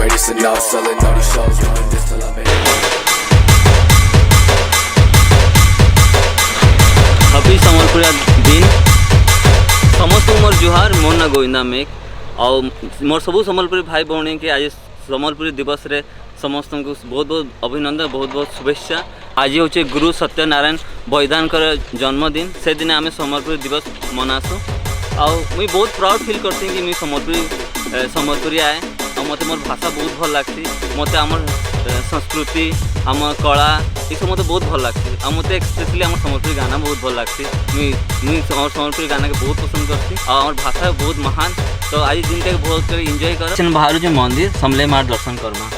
greatest enough, selling all these shows, doing this till I'm in. Happy Sambalpur दिन समस्त मोर जुहार मोर ना गोविंदा मेघ और मोर सबू सम्बलपुरी भाई भौणी के आज सम्बलपुरी दिवस रे समस्त को बहुत बहुत अभिनंदन बहुत बहुत शुभेच्छा। आज हूँ गुरु सत्यनारायण बलिदान जन्मदिन से दिन आम सम्बलपुरी दिवस मनासु आउ मुई बहुत प्राउड फील करती कि मुई सम्बलपुरी आए और मत मोर भाषा बहुत भल लगती मत आम संस्कृति आम कला ये सब मत बहुत भल लगती और मत स्पेशली आम सम्बलपुरी गाना बहुत भल लगती मुई सम्बलपुरी गाना के बहुत पसंद करती और आम भाषा बहुत महान। तो आज दिन के बहुत एंजॉय कर बाहर जो मंदिर समले मार दर्शन करमा।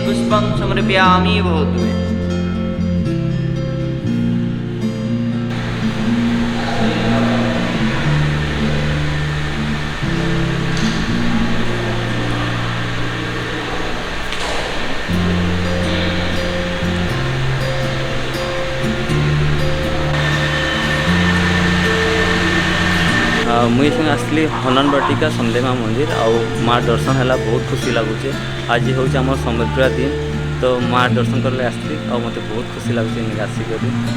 पुष्पं समर्पयामि भवतु। मुई संग आसली हनन बाटिका समले माँ मंदिर आउ माँ दर्शन है बहुत खुशी लगुचे। आज हूँ आम सम्बलपुर दिन तो माँ दर्शन करले आसली और मत बहुत खुशी लगुचे आसिक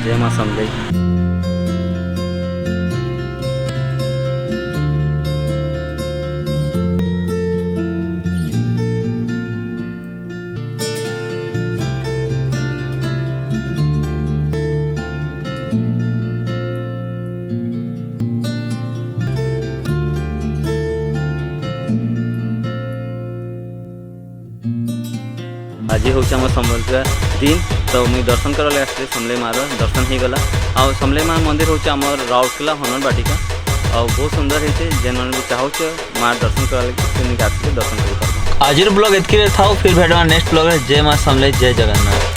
जय माँ समले। आज हूँ आम सम्बलपुर दिन तो मुझे दर्शन करले आसली समले मार दर्शन हो गला आ समले माँ मंदिर हूँ आम राउरकेला हनन बाटिका और बहुत सुंदर है जेन भी चाहूच माँ दर्शन करा लगे आसिक दर्शन कर। आज ब्लॉग एतकी था फिर भेटवा नेक्स्ट ब्लॉग जय माँ समले जय जगन्नाथ।